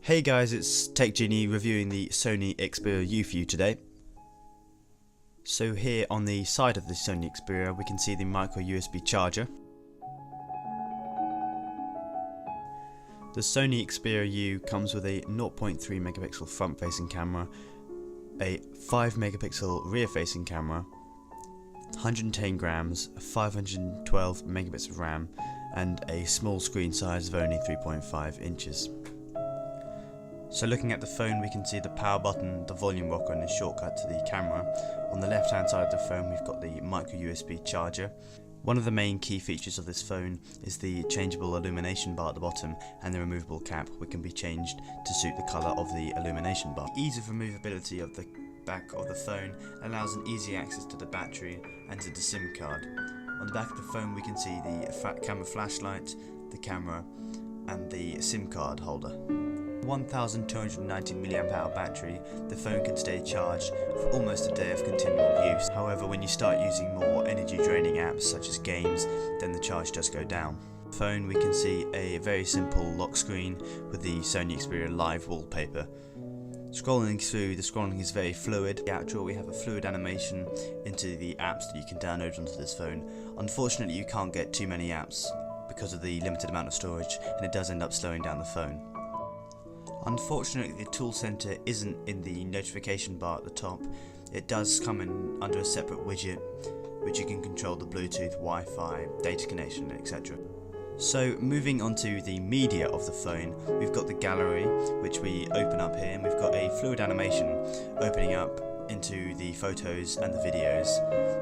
Hey guys, it's TechGenie reviewing the Sony Xperia U for you today. So here on the side of the Sony Xperia we can see the micro USB charger. The Sony Xperia U comes with a 0.3 megapixel front facing camera, a 5 megapixel rear facing camera, 110 grams, 512 megabits of RAM and a small screen size of only 3.5 inches. So looking at the phone we can see the power button, the volume rocker and a shortcut to the camera. On the left hand side of the phone we've got the micro USB charger. One of the main key features of this phone is the changeable illumination bar at the bottom and the removable cap, which can be changed to suit the colour of the illumination bar. The ease of removability of the back of the phone allows an easy access to the battery and to the SIM card. On the back of the phone we can see the camera flashlight, the camera and the SIM card holder. 1290 mAh battery, the phone can stay charged for almost a day of continual use. However, when you start using more energy draining apps such as games, then the charge does go down. On the phone we can see a very simple lock screen with the Sony Xperia Live wallpaper. Scrolling through, the scrolling is very fluid. The outro, we have a fluid animation into the apps that you can download onto this phone. Unfortunately you can't get too many apps because of the limited amount of storage and it does end up slowing down the phone. Unfortunately the tool center isn't in the notification bar at the top. It does come in under a separate widget which you can control the Bluetooth, Wi-Fi, data connection, etc. So moving on to the media of the phone, we've got the gallery which we open up here and we've got a fluid animation opening up into the photos and the videos.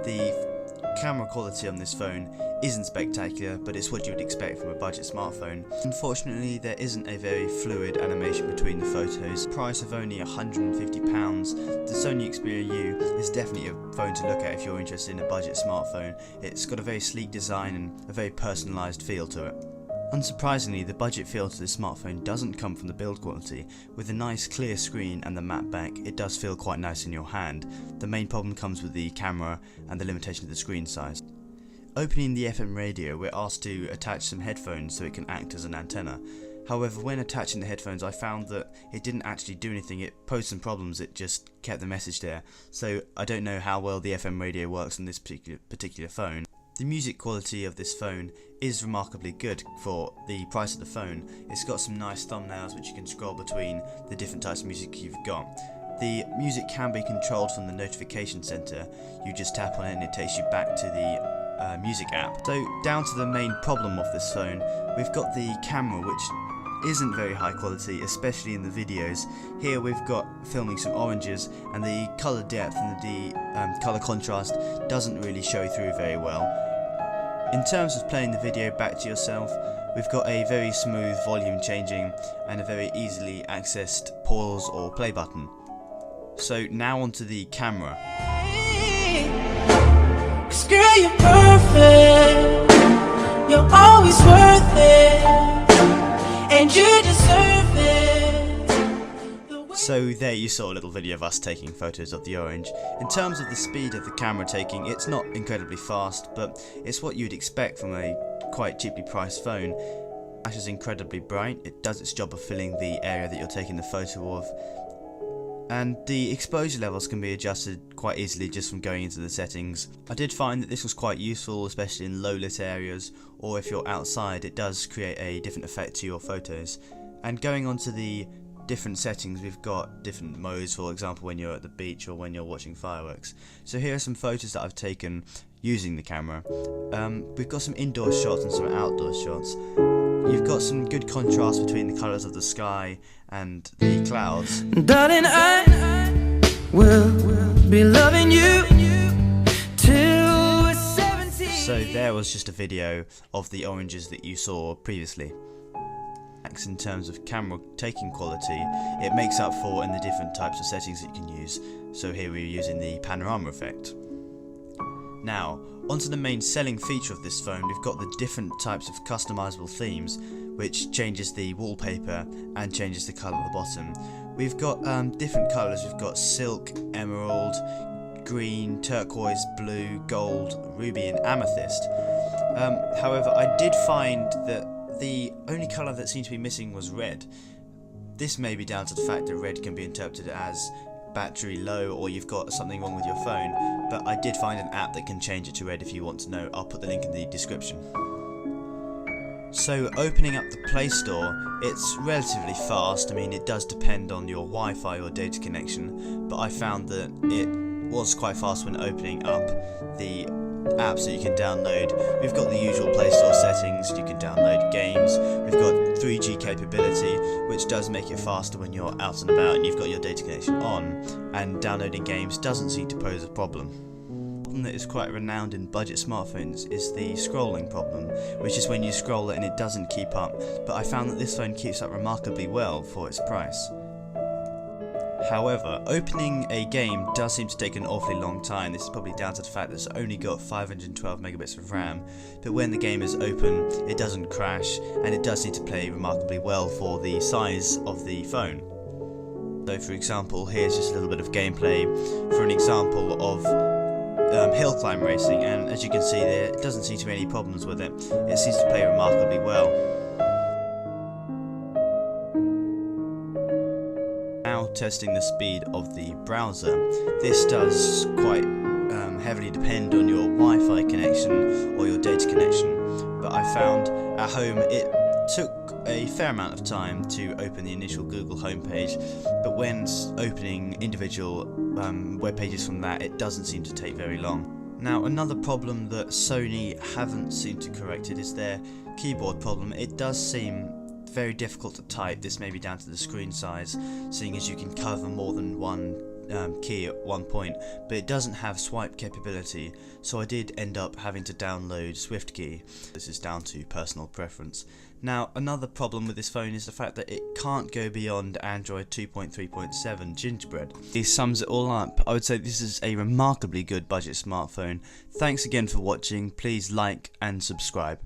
The camera quality on this phone isn't spectacular, but it's what you would expect from a budget smartphone. Unfortunately, there isn't a very fluid animation between the photos. Price of only £150, the Sony Xperia U is definitely a phone to look at if you're interested in a budget smartphone. It's got a very sleek design and a very personalised feel to it. Unsurprisingly, the budget feel to this smartphone doesn't come from the build quality. With a nice clear screen and the matte back, it does feel quite nice in your hand. The main problem comes with the camera and the limitation of the screen size. Opening the FM radio, we're asked to attach some headphones so it can act as an antenna. However, when attaching the headphones I found that it didn't actually do anything. It posed some problems, it just kept the message there. So I don't know how well the FM radio works on this particular phone. The music quality of this phone is remarkably good for the price of the phone. It's got some nice thumbnails which you can scroll between the different types of music you've got. The music can be controlled from the notification center. You just tap on it and it takes you back to the music app. So down to the main problem of this phone, we've got the camera which isn't very high quality, especially in the videos. Here we've got filming some oranges and the colour depth and the colour contrast doesn't really show through very well. In terms of playing the video back to yourself, we've got a very smooth volume changing and a very easily accessed pause or play button. So now onto the camera. Girl, you're perfect. You're always worth it, and you deserve it. So there you saw a little video of us taking photos of the orange. In terms of the speed of the camera taking, it's not incredibly fast, but it's what you'd expect from a quite cheaply priced phone. The flash is incredibly bright, it does its job of filling the area that you're taking the photo of. And the exposure levels can be adjusted quite easily just from going into the settings. I did find that this was quite useful, especially in low lit areas, or if you're outside it does create a different effect to your photos. And going on to the different settings, we've got different modes, for example when you're at the beach or when you're watching fireworks. So here are some photos that I've taken using the camera. We've got some indoor shots and some outdoor shots. You've got some good contrast between the colours of the sky and the clouds. Darling, I will be loving you till we're 70. So there was just a video of the oranges that you saw previously. In terms of camera taking quality, it makes up for in the different types of settings that you can use. So here we're using the panorama effect. Now, onto the main selling feature of this phone, we've got the different types of customizable themes, which changes the wallpaper and changes the colour at the bottom. We've got different colours, we've got silk, emerald, green, turquoise, blue, gold, ruby and amethyst. However, I did find that the only colour that seemed to be missing was red. This may be down to the fact that red can be interpreted as battery low or you've got something wrong with your phone, but I did find an app that can change it to red if you want to know. I'll put the link in the description. So opening up the Play Store, it's relatively fast. I mean, it does depend on your Wi-Fi or data connection, but I found that it was quite fast when opening up the apps that you can download. We've got the usual Play Store settings. You can download games. We've got 3G capability, which does make it faster when you're out and about and you've got your data connection on, and downloading games doesn't seem to pose a problem. Problem that is quite renowned in budget smartphones is the scrolling problem, which is when you scroll it and it doesn't keep up, but I found that this phone keeps up remarkably well for its price. However, opening a game does seem to take an awfully long time. This is probably down to the fact that it's only got 512 megabits of RAM, but when the game is open it doesn't crash and it does seem to play remarkably well for the size of the phone. So for example, here's just a little bit of gameplay for an example of hill climb racing, and as you can see there, it doesn't seem to be any problems with it. It seems to play remarkably well. Now testing the speed of the browser. This does quite heavily depend on your Wi-Fi connection or your data connection, but I found at home it took a fair amount of time to open the initial Google homepage, but when opening individual web pages from that, it doesn't seem to take very long. Now, another problem that Sony haven't seemed to correct it is their keyboard problem. It does seem very difficult to type. This may be down to the screen size, seeing as you can cover more than one key at one point, but it doesn't have swipe capability, so I did end up having to download SwiftKey. This is down to personal preference. Now, another problem with this phone is the fact that it can't go beyond Android 2.3.7 Gingerbread. This sums it all up. I would say this is a remarkably good budget smartphone. Thanks again for watching. Please like and subscribe.